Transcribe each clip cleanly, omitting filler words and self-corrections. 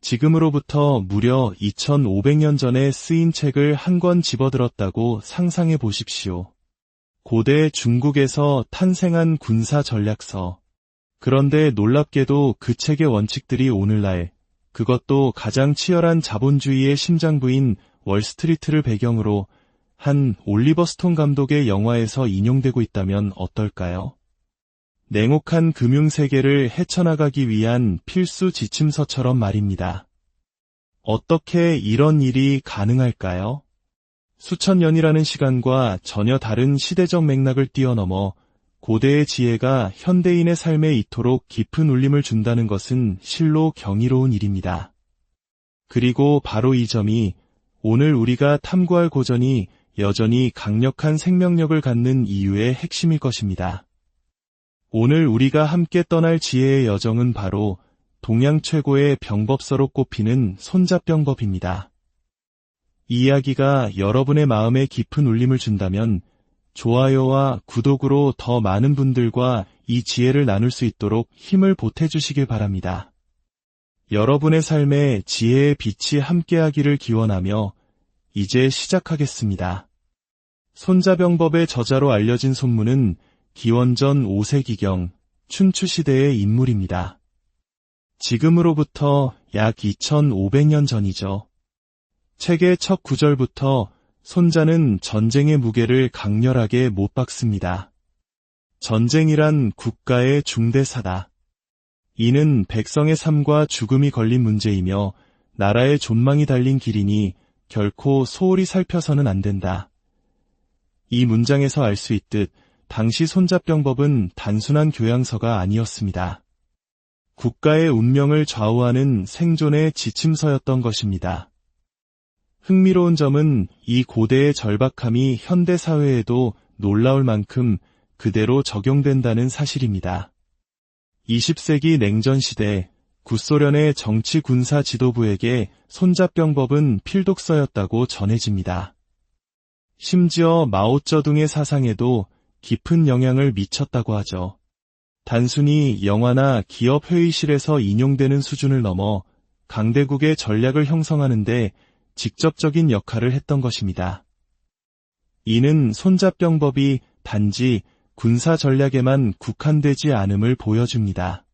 지금으로부터 무려 2500년 전에 쓰인 책을 한 권 집어들었다고 상상해 보십시오. 고대 중국에서 탄생한 군사 전략서. 그런데 놀랍게도 그 책의 원칙들이 오늘날, 그것도 가장 치열한 자본주의의 심장부인 월스트리트를 배경으로 한 올리버 스톤 감독의 영화에서 인용되고 있다면 어떨까요? 냉혹한 금융세계를 헤쳐나가기 위한 필수 지침서처럼 말입니다. 어떻게 이런 일이 가능할까요? 수천 년이라는 시간과 전혀 다른 시대적 맥락을 뛰어넘어 고대의 지혜가 현대인의 삶에 이토록 깊은 울림을 준다는 것은 실로 경이로운 일입니다. 그리고 바로 이 점이 오늘 우리가 탐구할 고전이 여전히 강력한 생명력을 갖는 이유의 핵심일 것입니다. 오늘 우리가 함께 떠날 지혜의 여정은 바로 동양 최고의 병법서로 꼽히는 손잡병법입니다. 이 이야기가 여러분의 마음에 깊은 울림을 준다면 좋아요와 구독으로 더 많은 분들과 이 지혜를 나눌 수 있도록 힘을 보태주시길 바랍니다. 여러분의 삶에 지혜의 빛이 함께하기를 기원하며 이제 시작하겠습니다. 손자병법의 저자로 알려진 손문은 기원전 5세기경 춘추시대의 인물입니다. 지금으로부터 약 2500년 전이죠. 책의 첫 구절부터 손자는 전쟁의 무게를 강렬하게 못 박습니다. 전쟁이란 국가의 중대사다. 이는 백성의 삶과 죽음이 걸린 문제이며 나라의 존망이 달린 길이니 결코 소홀히 살펴서는 안 된다. 이 문장에서 알 수 있듯 당시 손잡병법은 단순한 교양서가 아니었습니다. 국가의 운명을 좌우하는 생존의 지침서였던 것입니다. 흥미로운 점은 이 고대의 절박함이 현대 사회에도 놀라울 만큼 그대로 적용된다는 사실입니다. 20세기 냉전 시대 구소련의 정치 군사 지도부에게 손잡병법은 필독서였다고 전해집니다. 심지어 마오쩌둥의 사상에도 깊은 영향을 미쳤다고 하죠. 단순히 영화나 기업 회의실에서 인용되는 수준을 넘어 강대국의 전략을 형성하는 데 직접적인 역할을 했던 것입니다. 이는 손잡병법이 단지 군사 전략에만 국한되지 않음을 보여줍니다.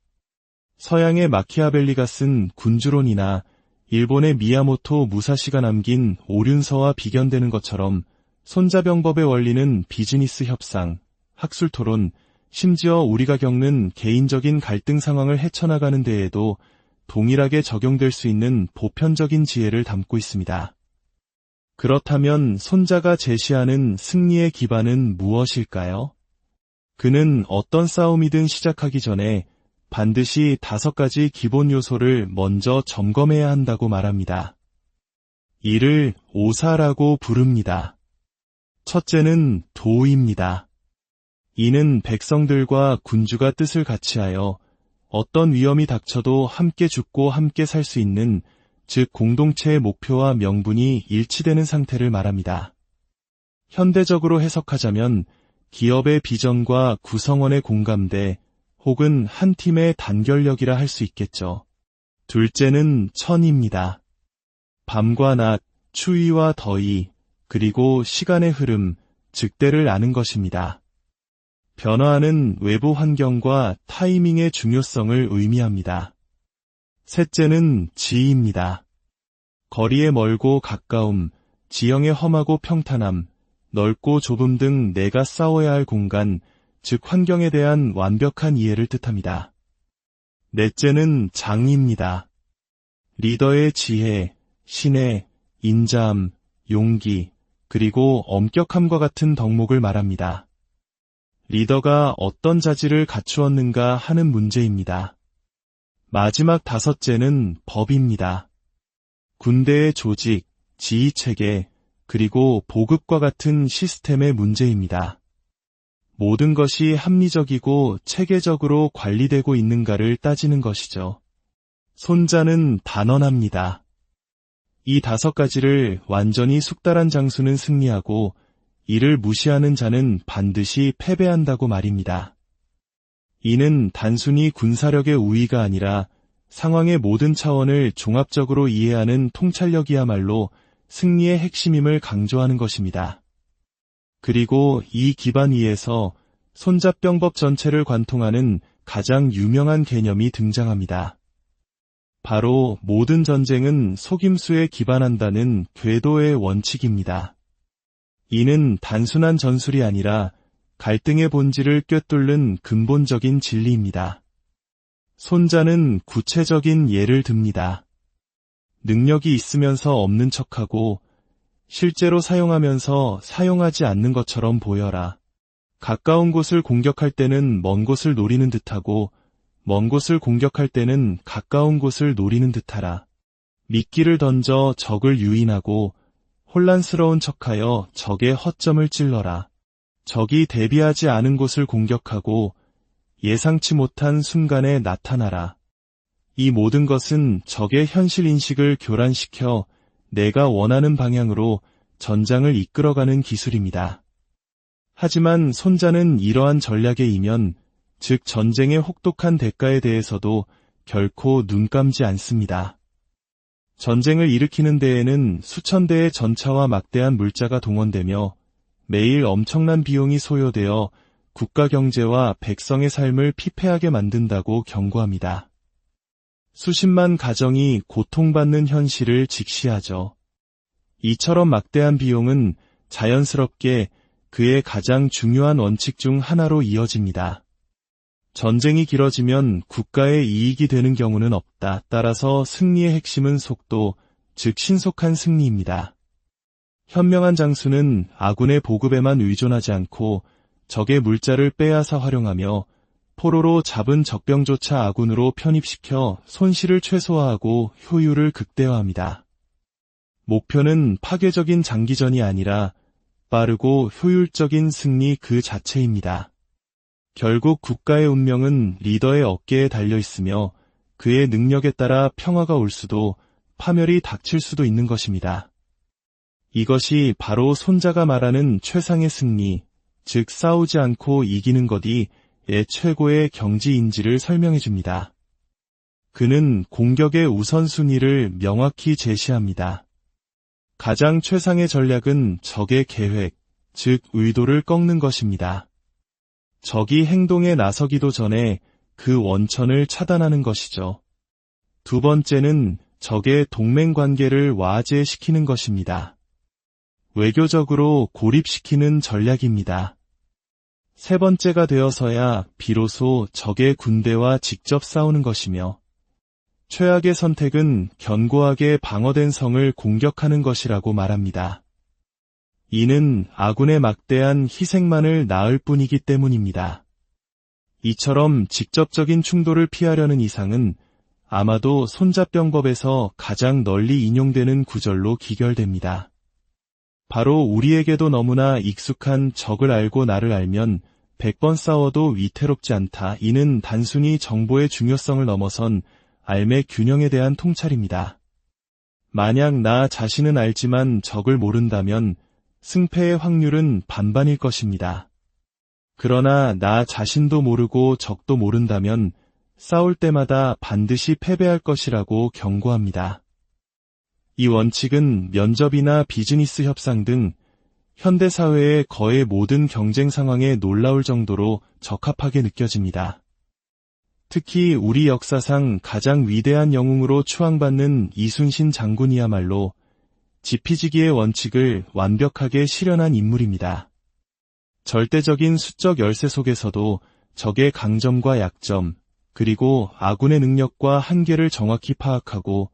서양의 마키아벨리가 쓴 군주론이나 일본의 미야모토 무사시가 남긴 오륜서와 비견되는 것처럼 손자병법의 원리는 비즈니스 협상, 학술 토론, 심지어 우리가 겪는 개인적인 갈등 상황을 헤쳐나가는 데에도 동일하게 적용될 수 있는 보편적인 지혜를 담고 있습니다. 그렇다면 손자가 제시하는 승리의 기반은 무엇일까요? 그는 어떤 싸움이든 시작하기 전에 반드시 5가지 기본 요소를 먼저 점검해야 한다고 말합니다. 이를 오사라고 부릅니다. 첫째는 도입니다. 이는 백성들과 군주가 뜻을 같이하여 어떤 위험이 닥쳐도 함께 죽고 함께 살 수 있는, 즉 공동체의 목표와 명분이 일치되는 상태를 말합니다. 현대적으로 해석하자면 기업의 비전과 구성원의 공감대 혹은 한 팀의 단결력이라 할 수 있겠죠. 둘째는 천입니다. 밤과 낮, 추위와 더위, 그리고 시간의 흐름, 즉 때를 아는 것입니다. 변화하는 외부 환경과 타이밍의 중요성을 의미합니다. 셋째는 지입니다. 거리의 멀고 가까움, 지형의 험하고 평탄함, 넓고 좁음 등 내가 싸워야 할 공간, 즉 환경에 대한 완벽한 이해를 뜻합니다. 넷째는 장입니다. 리더의 지혜, 신뢰, 인자함, 용기, 그리고 엄격함과 같은 덕목을 말합니다. 리더가 어떤 자질을 갖추었는가 하는 문제입니다. 마지막 5째는 법입니다. 군대의 조직, 지휘체계, 그리고 보급과 같은 시스템의 문제입니다. 모든 것이 합리적이고 체계적으로 관리되고 있는가를 따지는 것이죠. 손자는 단언합니다. 이 5가지를 완전히 숙달한 장수는 승리하고 이를 무시하는 자는 반드시 패배한다고 말입니다. 이는 단순히 군사력의 우위가 아니라 상황의 모든 차원을 종합적으로 이해하는 통찰력이야말로 승리의 핵심임을 강조하는 것입니다. 그리고 이 기반 위에서 손잡병법 전체를 관통하는 가장 유명한 개념이 등장합니다. 바로 모든 전쟁은 속임수에 기반한다는 궤도의 원칙입니다. 이는 단순한 전술이 아니라 갈등의 본질을 꿰뚫는 근본적인 진리입니다. 손자는 구체적인 예를 듭니다. 능력이 있으면서 없는 척하고 실제로 사용하면서 사용하지 않는 것처럼 보여라. 가까운 곳을 공격할 때는 먼 곳을 노리는 듯하고 먼 곳을 공격할 때는 가까운 곳을 노리는 듯하라. 미끼를 던져 적을 유인하고 혼란스러운 척하여 적의 허점을 찔러라. 적이 대비하지 않은 곳을 공격하고 예상치 못한 순간에 나타나라. 이 모든 것은 적의 현실 인식을 교란시켜 내가 원하는 방향으로 전장을 이끌어가는 기술입니다. 하지만 손자는 이러한 전략의 이면, 즉 전쟁의 혹독한 대가에 대해서도 결코 눈 감지 않습니다. 전쟁을 일으키는 데에는 수천 대의 전차와 막대한 물자가 동원되며 매일 엄청난 비용이 소요되어 국가 경제와 백성의 삶을 피폐하게 만든다고 경고합니다. 수십만 가정이 고통받는 현실을 직시하죠. 이처럼 막대한 비용은 자연스럽게 그의 가장 중요한 원칙 중 하나로 이어집니다. 전쟁이 길어지면 국가의 이익이 되는 경우는 없다. 따라서 승리의 핵심은 속도, 즉 신속한 승리입니다. 현명한 장수는 아군의 보급에만 의존하지 않고 적의 물자를 빼앗아 활용하며 포로로 잡은 적병조차 아군으로 편입시켜 손실을 최소화하고 효율을 극대화합니다. 목표는 파괴적인 장기전이 아니라 빠르고 효율적인 승리 그 자체입니다. 결국 국가의 운명은 리더의 어깨에 달려 있으며 그의 능력에 따라 평화가 올 수도 파멸이 닥칠 수도 있는 것입니다. 이것이 바로 손자가 말하는 최상의 승리, 즉 싸우지 않고 이기는 것이 최고의 경지인지를 설명해 줍니다. 그는 공격의 우선순위를 명확히 제시합니다. 가장 최상의 전략은 적의 계획, 즉 의도를 꺾는 것입니다. 적이 행동에 나서기도 전에 그 원천을 차단하는 것이죠. 두 번째는 적의 동맹 관계를 와해시키는 것입니다. 외교적으로 고립시키는 전략입니다. 세 번째가 되어서야 비로소 적의 군대와 직접 싸우는 것이며 최악의 선택은 견고하게 방어된 성을 공격하는 것이라고 말합니다. 이는 아군의 막대한 희생만을 낳을 뿐이기 때문입니다. 이처럼 직접적인 충돌을 피하려는 이상은 아마도 손잡병법에서 가장 널리 인용되는 구절로 기결됩니다. 바로 우리에게도 너무나 익숙한 적을 알고 나를 알면 100번 싸워도 위태롭지 않다. 이는 단순히 정보의 중요성을 넘어선 삶의 균형에 대한 통찰입니다. 만약 나 자신은 알지만 적을 모른다면 승패의 확률은 반반일 것입니다. 그러나 나 자신도 모르고 적도 모른다면 싸울 때마다 반드시 패배할 것이라고 경고합니다. 이 원칙은 면접이나 비즈니스 협상 등 현대사회의 거의 모든 경쟁 상황에 놀라울 정도로 적합하게 느껴집니다. 특히 우리 역사상 가장 위대한 영웅으로 추앙받는 이순신 장군이야말로 지피지기의 원칙을 완벽하게 실현한 인물입니다. 절대적인 수적 열세 속에서도 적의 강점과 약점, 그리고 아군의 능력과 한계를 정확히 파악하고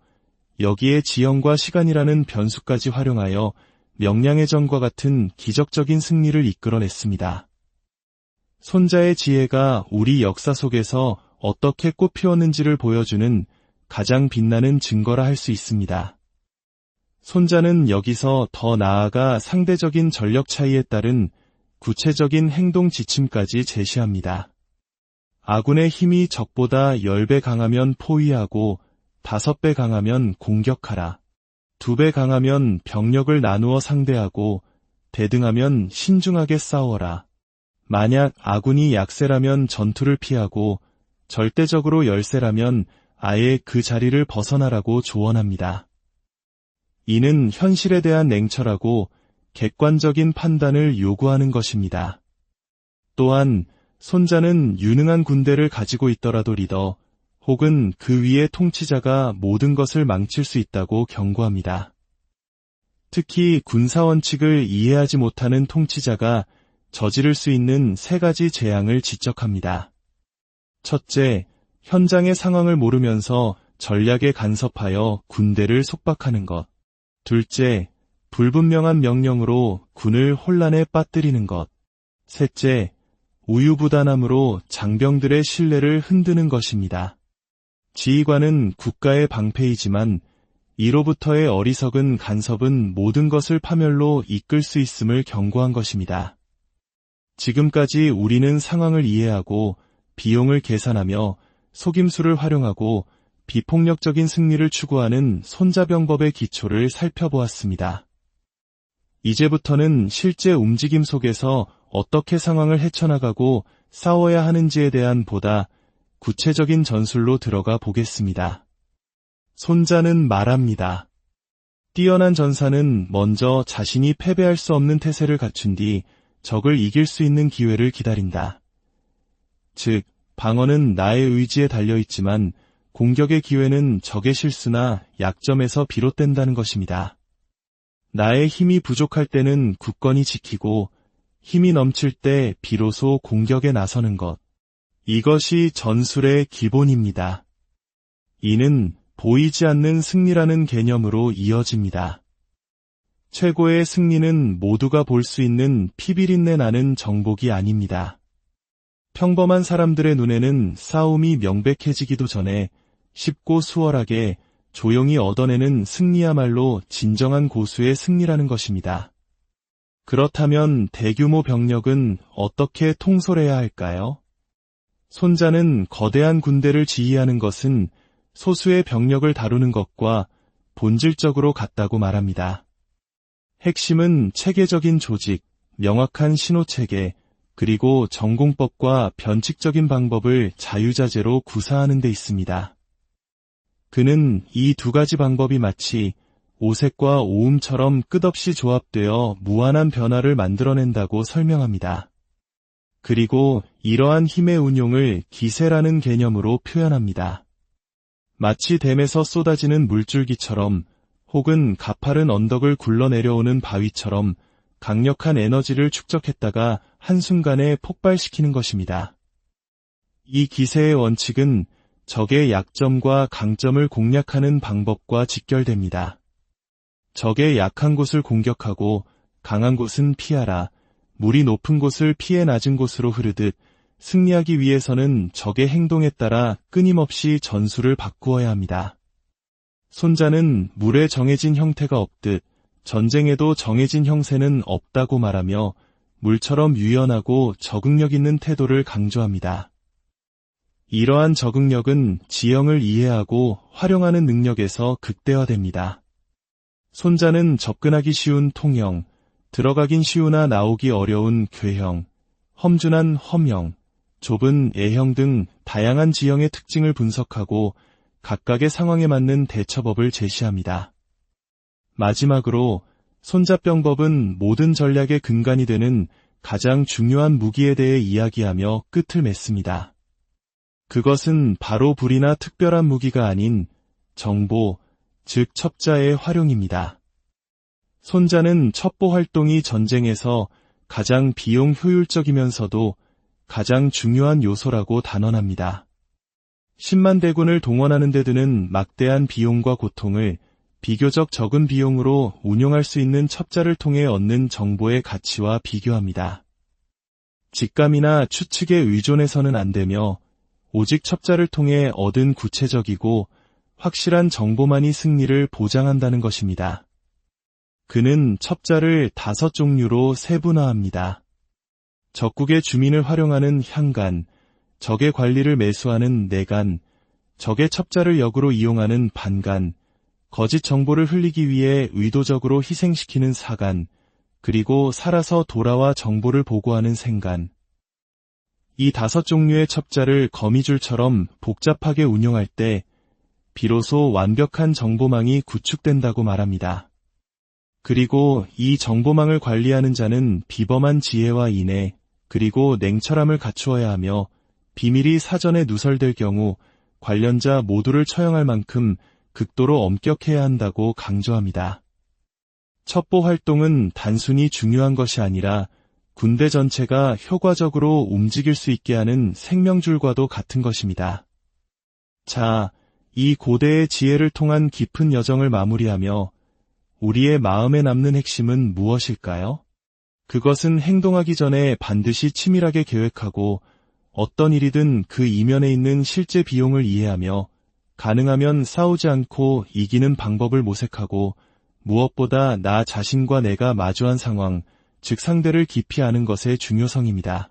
여기에 지형과 시간이라는 변수까지 활용하여 명량의 전과 같은 기적적인 승리를 이끌어냈습니다. 손자의 지혜가 우리 역사 속에서 어떻게 꽃피웠는지를 보여주는 가장 빛나는 증거라 할 수 있습니다. 손자는 여기서 더 나아가 상대적인 전력 차이에 따른 구체적인 행동 지침까지 제시합니다. 아군의 힘이 적보다 10배 강하면 포위하고 5배 강하면 공격하라. 2배 강하면 병력을 나누어 상대하고 대등하면 신중하게 싸워라. 만약 아군이 약세라면 전투를 피하고 절대적으로 열세라면 아예 그 자리를 벗어나라고 조언합니다. 이는 현실에 대한 냉철하고 객관적인 판단을 요구하는 것입니다. 또한 손자는 유능한 군대를 가지고 있더라도 리더 혹은 그 위의 통치자가 모든 것을 망칠 수 있다고 경고합니다. 특히 군사원칙을 이해하지 못하는 통치자가 저지를 수 있는 3가지 재앙을 지적합니다. 첫째, 현장의 상황을 모르면서 전략에 간섭하여 군대를 속박하는 것. 둘째, 불분명한 명령으로 군을 혼란에 빠뜨리는 것. 셋째, 우유부단함으로 장병들의 신뢰를 흔드는 것입니다. 지휘관은 국가의 방패이지만 이로부터의 어리석은 간섭은 모든 것을 파멸로 이끌 수 있음을 경고한 것입니다. 지금까지 우리는 상황을 이해하고 비용을 계산하며 속임수를 활용하고 비폭력적인 승리를 추구하는 손자병법의 기초를 살펴보았습니다. 이제부터는 실제 움직임 속에서 어떻게 상황을 헤쳐나가고 싸워야 하는지에 대한 보다 구체적인 전술로 들어가 보겠습니다. 손자는 말합니다. 뛰어난 전사는 먼저 자신이 패배할 수 없는 태세를 갖춘 뒤 적을 이길 수 있는 기회를 기다린다. 즉, 방어는 나의 의지에 달려있지만 공격의 기회는 적의 실수나 약점에서 비롯된다는 것입니다. 나의 힘이 부족할 때는 굳건히 지키고 힘이 넘칠 때 비로소 공격에 나서는 것. 이것이 전술의 기본입니다. 이는 보이지 않는 승리라는 개념으로 이어집니다. 최고의 승리는 모두가 볼 수 있는 피비린내 나는 정복이 아닙니다. 평범한 사람들의 눈에는 싸움이 명백해지기도 전에 쉽고 수월하게 조용히 얻어내는 승리야말로 진정한 고수의 승리라는 것입니다. 그렇다면 대규모 병력은 어떻게 통솔해야 할까요? 손자는 거대한 군대를 지휘하는 것은 소수의 병력을 다루는 것과 본질적으로 같다고 말합니다. 핵심은 체계적인 조직, 명확한 신호체계, 그리고 전공법과 변칙적인 방법을 자유자재로 구사하는 데 있습니다. 그는 이 2가지 방법이 마치 오색과 오음처럼 끝없이 조합되어 무한한 변화를 만들어낸다고 설명합니다. 그리고 이러한 힘의 운용을 기세라는 개념으로 표현합니다. 마치 댐에서 쏟아지는 물줄기처럼 혹은 가파른 언덕을 굴러내려오는 바위처럼 강력한 에너지를 축적했다가 한순간에 폭발시키는 것입니다. 이 기세의 원칙은 적의 약점과 강점을 공략하는 방법과 직결됩니다. 적의 약한 곳을 공격하고 강한 곳은 피하라, 물이 높은 곳을 피해 낮은 곳으로 흐르듯 승리하기 위해서는 적의 행동에 따라 끊임없이 전술을 바꾸어야 합니다. 손자는 물에 정해진 형태가 없듯 전쟁에도 정해진 형세는 없다고 말하며 물처럼 유연하고 적응력 있는 태도를 강조합니다. 이러한 적응력은 지형을 이해하고 활용하는 능력에서 극대화됩니다. 손자는 접근하기 쉬운 통형, 들어가긴 쉬우나 나오기 어려운 궤형, 험준한 험형, 좁은 A형 등 다양한 지형의 특징을 분석하고 각각의 상황에 맞는 대처법을 제시합니다. 마지막으로 손자병법은 모든 전략의 근간이 되는 가장 중요한 무기에 대해 이야기하며 끝을 맺습니다. 그것은 바로 불이나 특별한 무기가 아닌 정보, 즉 첩자의 활용입니다. 손자는 첩보 활동이 전쟁에서 가장 비용 효율적이면서도 가장 중요한 요소라고 단언합니다. 10만 대군을 동원하는 데 드는 막대한 비용과 고통을 비교적 적은 비용으로 운용할 수 있는 첩자를 통해 얻는 정보의 가치와 비교합니다. 직감이나 추측에 의존해서는 안 되며 오직 첩자를 통해 얻은 구체적이고 확실한 정보만이 승리를 보장한다는 것입니다. 그는 첩자를 5종류로 세분화합니다. 적국의 주민을 활용하는 향간, 적의 관리를 매수하는 내간, 적의 첩자를 역으로 이용하는 반간, 거짓 정보를 흘리기 위해 의도적으로 희생시키는 사간, 그리고 살아서 돌아와 정보를 보고하는 생간. 이 5종류의 첩자를 거미줄처럼 복잡하게 운용할 때 비로소 완벽한 정보망이 구축된다고 말합니다. 그리고 이 정보망을 관리하는 자는 비범한 지혜와 인애, 그리고 냉철함을 갖추어야 하며 비밀이 사전에 누설될 경우 관련자 모두를 처형할 만큼 극도로 엄격해야 한다고 강조합니다. 첩보 활동은 단순히 중요한 것이 아니라 군대 전체가 효과적으로 움직일 수 있게 하는 생명줄과도 같은 것입니다. 자, 이 고대의 지혜를 통한 깊은 여정을 마무리하며 우리의 마음에 남는 핵심은 무엇일까요? 그것은 행동하기 전에 반드시 치밀하게 계획하고 어떤 일이든 그 이면에 있는 실제 비용을 이해하며 가능하면 싸우지 않고 이기는 방법을 모색하고 무엇보다 나 자신과 내가 마주한 상황, 즉 상대를 깊이 아는 것의 중요성입니다.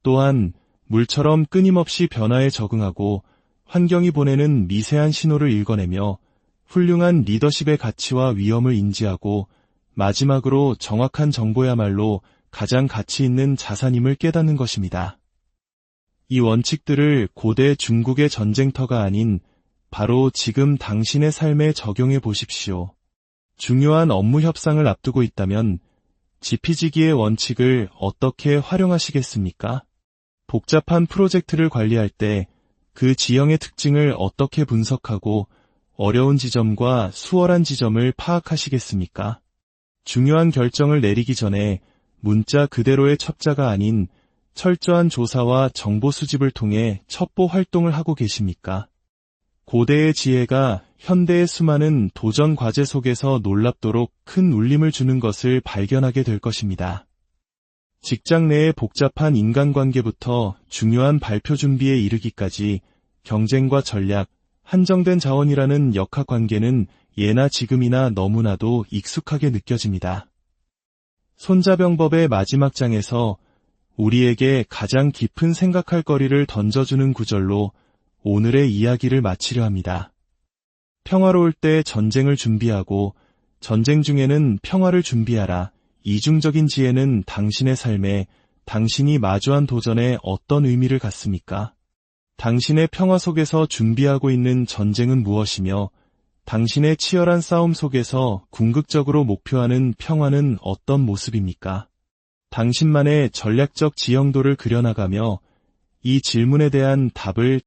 또한 물처럼 끊임없이 변화에 적응하고 환경이 보내는 미세한 신호를 읽어내며 훌륭한 리더십의 가치와 위험을 인지하고 마지막으로 정확한 정보야말로 가장 가치 있는 자산임을 깨닫는 것입니다. 이 원칙들을 고대 중국의 전쟁터가 아닌 바로 지금 당신의 삶에 적용해 보십시오. 중요한 업무 협상을 앞두고 있다면 지피지기의 원칙을 어떻게 활용하시겠습니까? 복잡한 프로젝트를 관리할 때 그 지형의 특징을 어떻게 분석하고 어려운 지점과 수월한 지점을 파악하시겠습니까? 중요한 결정을 내리기 전에 문자 그대로의 첩자가 아닌 철저한 조사와 정보 수집을 통해 첩보 활동을 하고 계십니까? 고대의 지혜가 현대의 수많은 도전 과제 속에서 놀랍도록 큰 울림을 주는 것을 발견하게 될 것입니다. 직장 내의 복잡한 인간관계부터 중요한 발표 준비에 이르기까지 경쟁과 전략, 한정된 자원이라는 역학관계는 예나 지금이나 너무나도 익숙하게 느껴집니다. 손자병법의 마지막 장에서 우리에게 가장 깊은 생각할 거리를 던져주는 구절로 오늘의 이야기를 마치려 합니다. 평화로울 때 전쟁을 준비하고 전쟁 중에는 평화를 준비하라. 이중적인 지혜는 당신의 삶에 당신이 마주한 도전에 어떤 의미를 갖습니까? 당신의 평화 속에서 준비하고 있는 전쟁은 무엇이며 당신의 치열한 싸움 속에서 궁극적으로 목표하는 평화는 어떤 모습입니까? 당신만의 전략적 지형도를 그려나가며 이 질문에 대한 답을